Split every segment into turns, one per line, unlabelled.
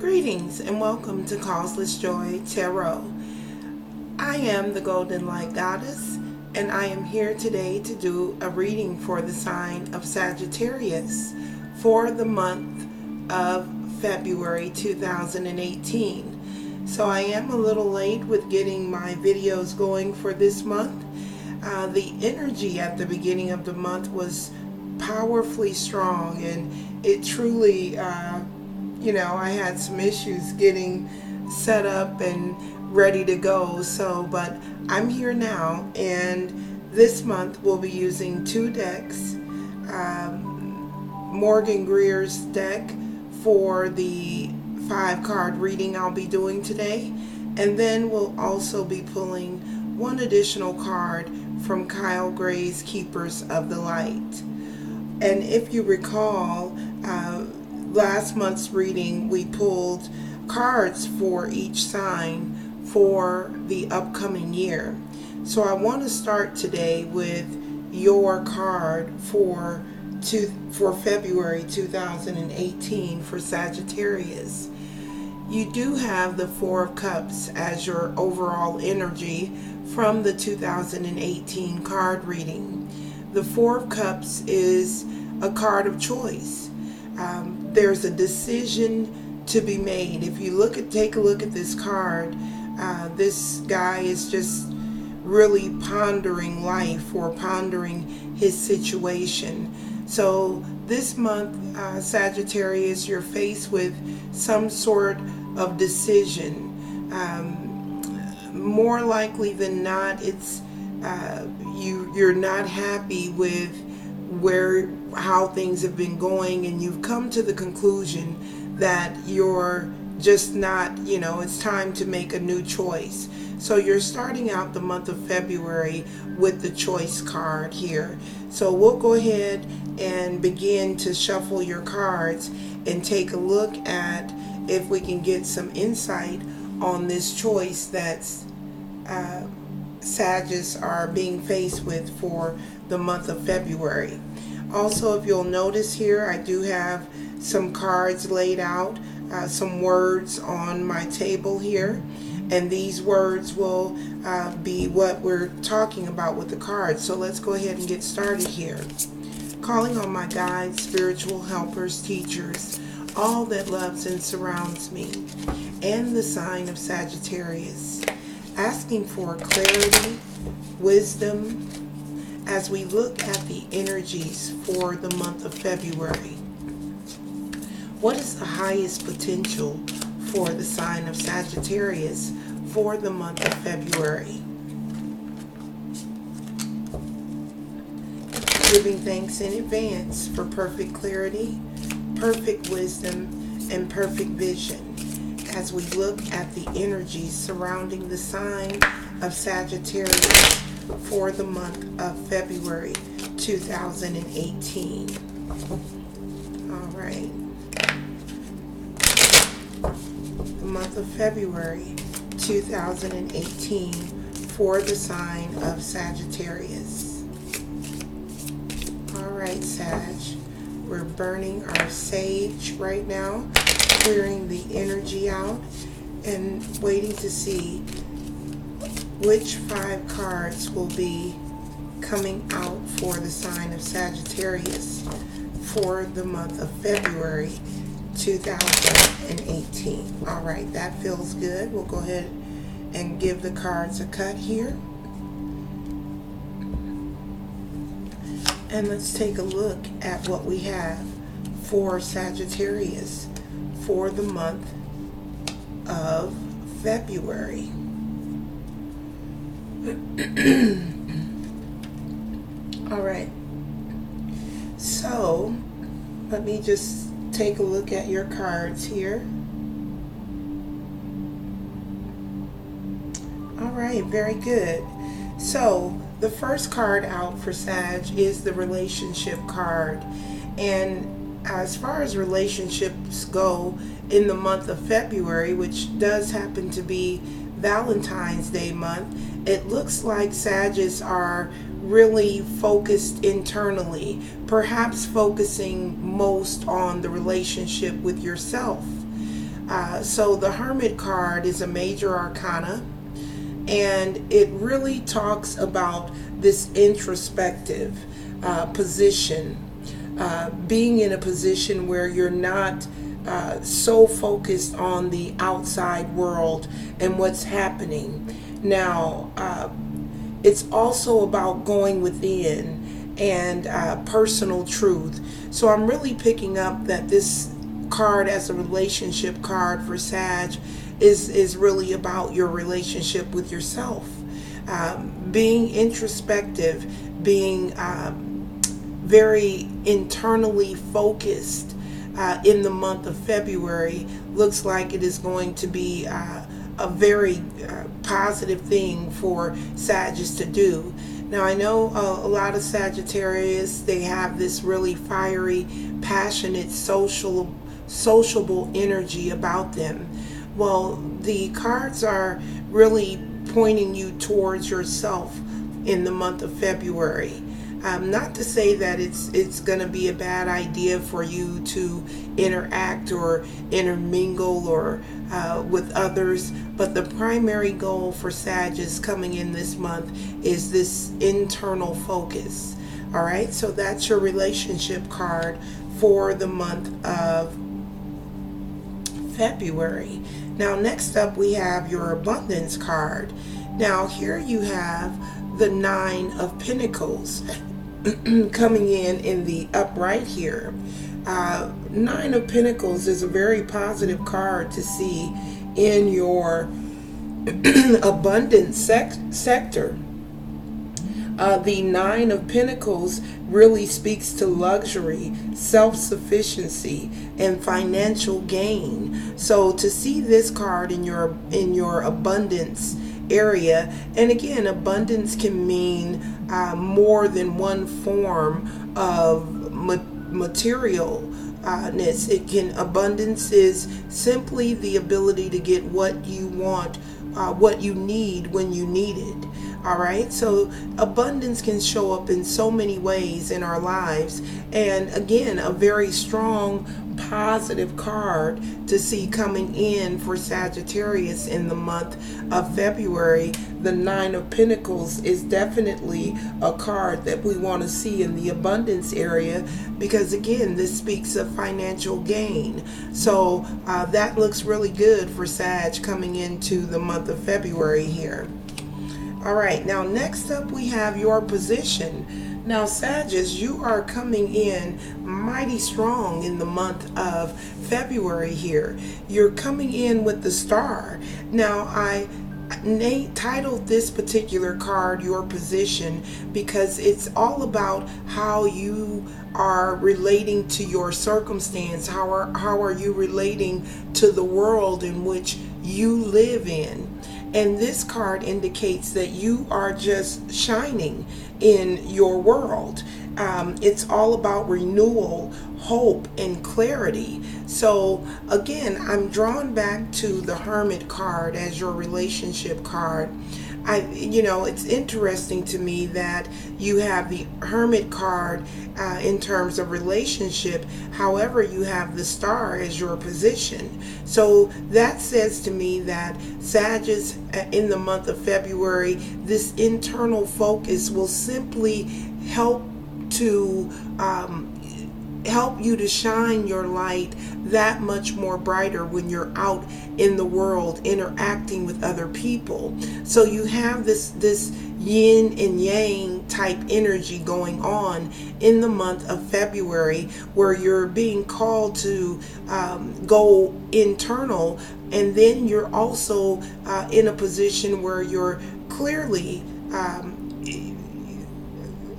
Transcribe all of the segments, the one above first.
Greetings and welcome to Causeless Joy Tarot. I am the Golden Light Goddess, and I am here today to do a reading for the sign of Sagittarius for the month of February 2018. So I am a little late with getting my videos going for this month. The energy at the beginning of the month was powerfully strong, and it truly I had some issues getting set up and ready to go. But I'm here now, and this month we'll be using two decks. Morgan Greer's deck for the 5-card reading I'll be doing today, and then we'll also be pulling one additional card from Kyle Gray's Keepers of the Light. And if you recall, last month's reading, we pulled cards for each sign for the upcoming year. So I want to start today with your card for February 2018 for Sagittarius. You do have the Four of Cups as your overall energy from the 2018 card reading. The Four of Cups is a card of choice. There's a decision to be made. If you take a look at this card, this guy is just really pondering life or pondering his situation. So this month, Sagittarius, you're faced with some sort of decision. More likely than not, it's you're not happy with how things have been going, and you've come to the conclusion that you're just not, it's time to make a new choice. So you're starting out the month of February with the choice card here. So we'll go ahead and begin to shuffle your cards and take a look at if we can get some insight on this choice that's Sagittarius are being faced with for the month of February. Also, if you'll notice here, I do have some cards laid out, some words on my table here, and these words will be what we're talking about with the cards. So let's go ahead and get started here. Calling on my guides, spiritual helpers, teachers, all that loves and surrounds me, and the sign of Sagittarius, asking for clarity, wisdom, as we look at the energies for the month of February. What is the highest potential for the sign of Sagittarius for the month of February? Giving thanks in advance for perfect clarity, perfect wisdom, and perfect vision as we look at the energies surrounding the sign of Sagittarius for the month of February 2018. All right. The month of February 2018 for the sign of Sagittarius. All right, Sag. We're burning our sage right now, clearing the energy out and waiting to see which 5 cards will be coming out for the sign of Sagittarius for the month of February 2018. All right, that feels good. We'll go ahead and give the cards a cut here. And let's take a look at what we have for Sagittarius for the month of February. All right, so let me just take a look at your cards here. All right, very good. So the first card out for Sag is the relationship card, and as far as relationships go in the month of February, which does happen to be Valentine's Day month, it looks like Sagittarius are really focused internally, perhaps focusing most on the relationship with yourself. So the Hermit card is a major arcana, and it really talks about this introspective position, being in a position where you're not so focused on the outside world and what's happening. Now, it's also about going within and personal truth. So I'm really picking up that this card as a relationship card for Sag is really about your relationship with yourself. Being introspective, being very internally focused in the month of February looks like it is going to be a very positive thing for Sagittarius to do. Now, I know a lot of Sagittarius, they have this really fiery, passionate, sociable energy about them. Well, the cards are really pointing you towards yourself in the month of February. Not to say that it's going to be a bad idea for you to interact or intermingle or with others, but the primary goal for Sagittarius coming in this month is this internal focus. All right, so that's your relationship card for the month of February. Now, next up we have your abundance card. Now, here you have the Nine of Pentacles coming in the upright here. Nine of Pentacles is a very positive card to see in your abundance sector. The Nine of Pentacles really speaks to luxury, self-sufficiency, and financial gain. So to see this card in your abundance area, and again, abundance can mean more than one form of materialness. Abundance is simply the ability to get what you want, what you need when you need it. All right, so abundance can show up in so many ways in our lives, and again, a very strong positive card to see coming in for Sagittarius in the month of February. The Nine of Pentacles is definitely a card that we want to see in the abundance area, because again, this speaks of financial gain. So that looks really good for Sag coming into the month of February here. All right, now next up we have your position. Now, Sagittarius, you are coming in mighty strong in the month of February here. You're coming in with the Star. Now, I titled this particular card Your Position because it's all about how you are relating to your circumstance. How are you relating to the world in which you live in? And this card indicates that you are just shining in your world. It's all about renewal, hope, and clarity. So again, I'm drawn back to the Hermit card as your relationship card. It's interesting to me that you have the Hermit card in terms of relationship. However, you have the Star as your position. So that says to me that Sagittarius in the month of February, this internal focus will simply help you to shine your light that much more brighter when you're out in the world interacting with other people. So you have this yin and yang type energy going on in the month of February, where you're being called to go internal, and then you're also in a position where you're clearly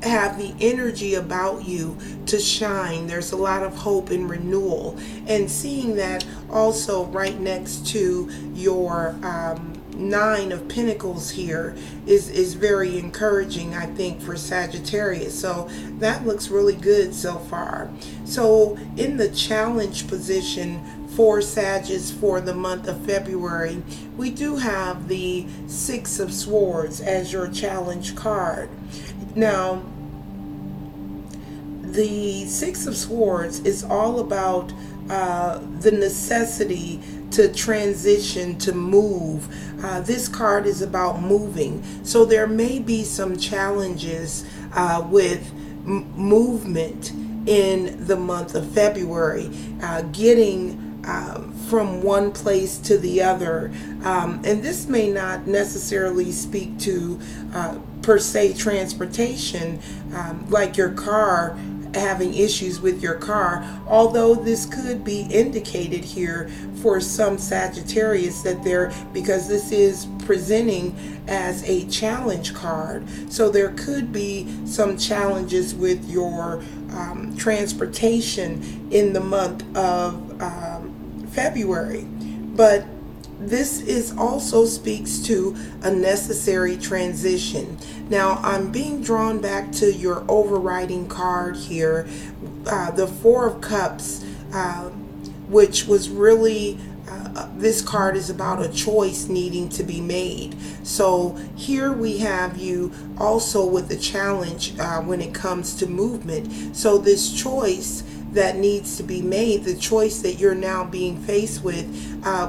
have the energy about you to shine. There's a lot of hope and renewal, and seeing that also right next to your Nine of Pentacles here is very encouraging, I think, for Sagittarius. So that looks really good so far. So in the challenge position for Sagittarius for the month of February, we do have the Six of Swords as your challenge card. Now, the Six of Swords is all about the necessity to transition, to move. This card is about moving. So there may be some challenges with movement in the month of February, getting from one place to the other. And this may not necessarily speak to per se transportation, like your car, having issues with your car, although this could be indicated here for some Sagittarius that because this is presenting as a challenge card, so there could be some challenges with your transportation in the month of February. But this is also speaks to a necessary transition. Now I'm being drawn back to your overriding card here, the Four of Cups, which was really this card is about a choice needing to be made. So here we have you also with a challenge when it comes to movement. So this choice that needs to be made, the choice that you're now being faced with,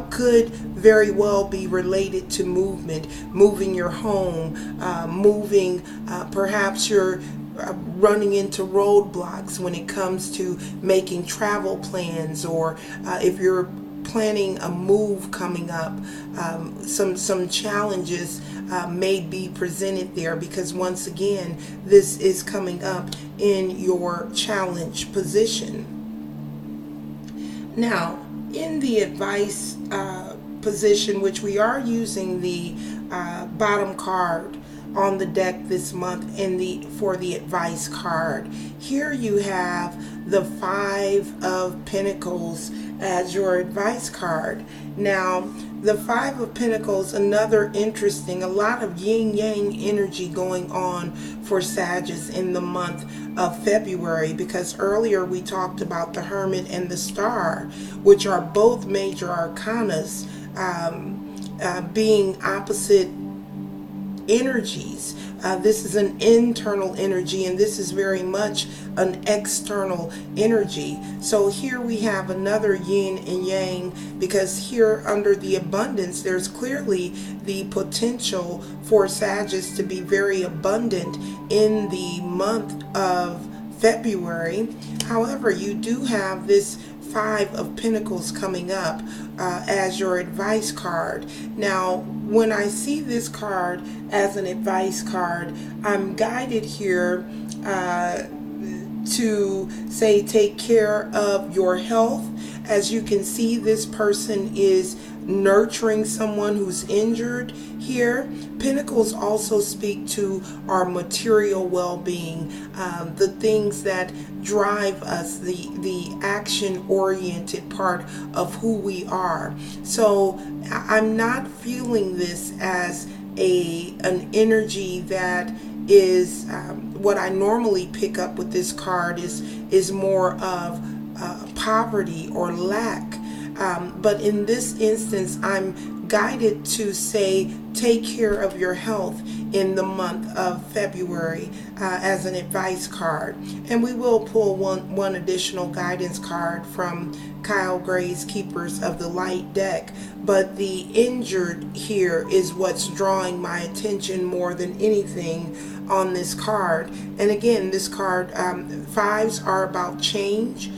could very well be related to movement, moving your home, moving, perhaps you're running into roadblocks when it comes to making travel plans, or if you're planning a move coming up, some challenges may be presented there, because once again this is coming up in your challenge position. Now in the advice position, which we are using the bottom card on the deck this month for the advice card, here you have the Five of Pentacles as your advice card. Now the Five of Pentacles, another interesting, a lot of yin-yang energy going on for Sagittarius in the month of February, because earlier we talked about the Hermit and the Star, which are both major arcanas, being opposite energies. This is an internal energy, and this is very much an external energy. So here we have another yin and yang, because here under the abundance, there's clearly the potential for Sagittarius to be very abundant in the month of February. However, you do have this Five of Pentacles coming up as your advice card. Now when I see this card as an advice card, I'm guided here to say take care of your health. As you can see, this person is nurturing someone who's injured here. Pentacles also speak to our material well-being, the things that drive us, the action-oriented part of who we are. So I'm not feeling this as an energy that is what I normally pick up with this card is more of poverty or lack. But in this instance, I'm guided to say take care of your health in the month of February as an advice card. And we will pull one additional guidance card from Kyle Gray's Keepers of the Light deck. But the injured here is what's drawing my attention more than anything on this card. And again, this card, fives are about change.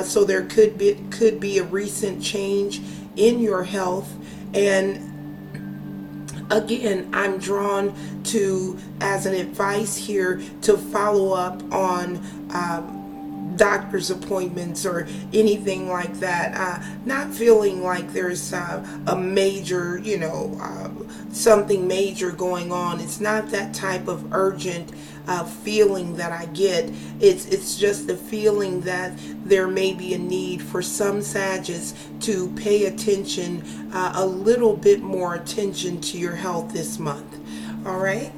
So there could be a recent change in your health. And again, I'm drawn to, as an advice here, to follow up on doctor's appointments or anything like that. Not feeling like there's a major, something major going on. It's not that type of urgent feeling that I get. It's just a feeling that there may be a need for some Sagittarius to pay attention, a little bit more attention to your health this month. All right,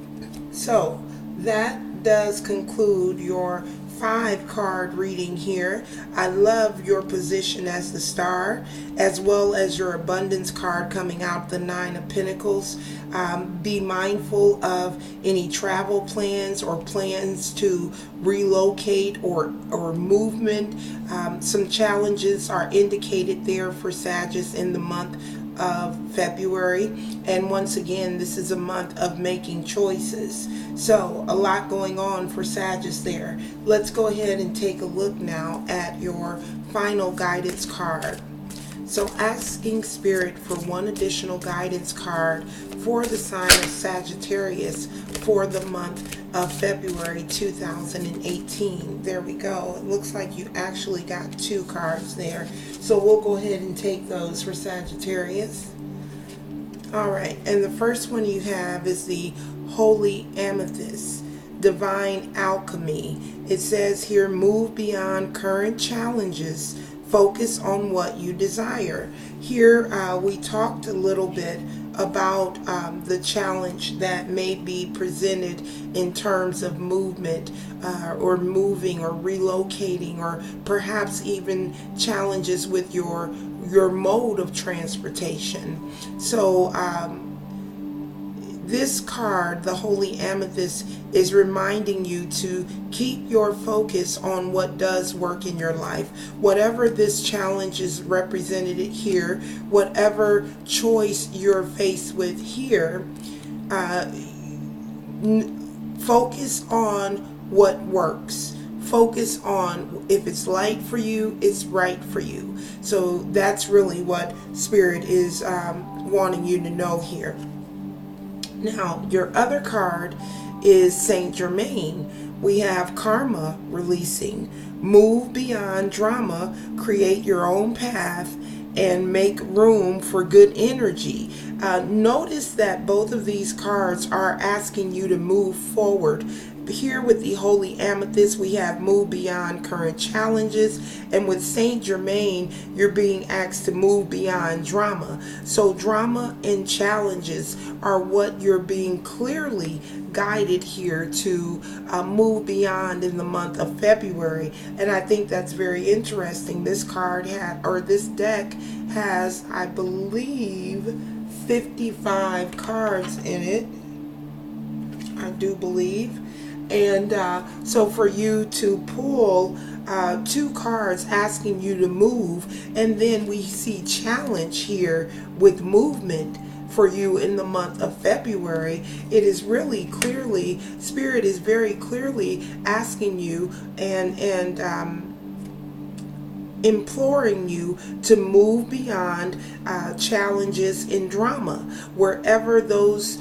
so that does conclude your 5-card reading here. I love your position as the star, as well as your abundance card coming out, the 9 of Pentacles. Be mindful of any travel plans or plans to relocate or movement. Some challenges are indicated there for Sagittarius in the month of February, and once again, this is a month of making choices, so a lot going on for Sagittarius there. Let's go ahead and take a look now at your final guidance card. So asking Spirit for one additional guidance card for the sign of Sagittarius for the month of February 2018. There we go. It looks like you actually got 2 cards there. So we'll go ahead and take those for Sagittarius. All right, and the first one you have is the Holy Amethyst, Divine Alchemy. It says here, move beyond current challenges. Focus on what you desire. Here we talked a little bit about the challenge that may be presented in terms of movement or moving or relocating, or perhaps even challenges with your mode of transportation. So this card, the Holy Amethyst, is reminding you to keep your focus on what does work in your life. Whatever this challenge is represented here, whatever choice you're faced with here, focus on what works. Focus on if it's right for you, it's right for you. So that's really what Spirit is wanting you to know here. Now, your other card is Saint Germain. We have Karma releasing. Move beyond drama, create your own path, and make room for good energy. Notice that both of these cards are asking you to move forward. Here with the Holy Amethyst, we have move beyond current challenges, and with Saint Germain, you're being asked to move beyond drama. So drama and challenges are what you're being clearly guided here to move beyond in the month of February. And I think that's very interesting. This card this deck has, I believe, 55 cards in it. I do believe. And so for you to pull 2 cards asking you to move, and then we see challenge here with movement for you in the month of February, it is really clearly, Spirit is very clearly asking you and imploring you to move beyond challenges in drama. Wherever those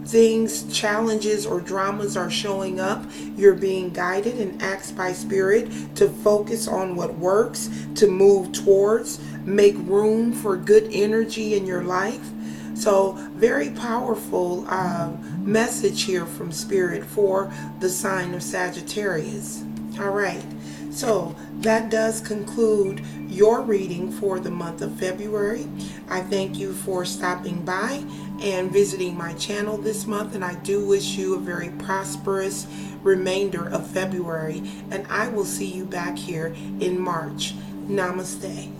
things, challenges, or dramas are showing up, you're being guided and asked by Spirit to focus on what works, to move towards, make room for good energy in your life. So very powerful message here from Spirit for the sign of Sagittarius. All right, so that does conclude your reading for the month of February. I thank you for stopping by and visiting my channel this month, and I do wish you a very prosperous remainder of February, and I will see you back here in March. Namaste.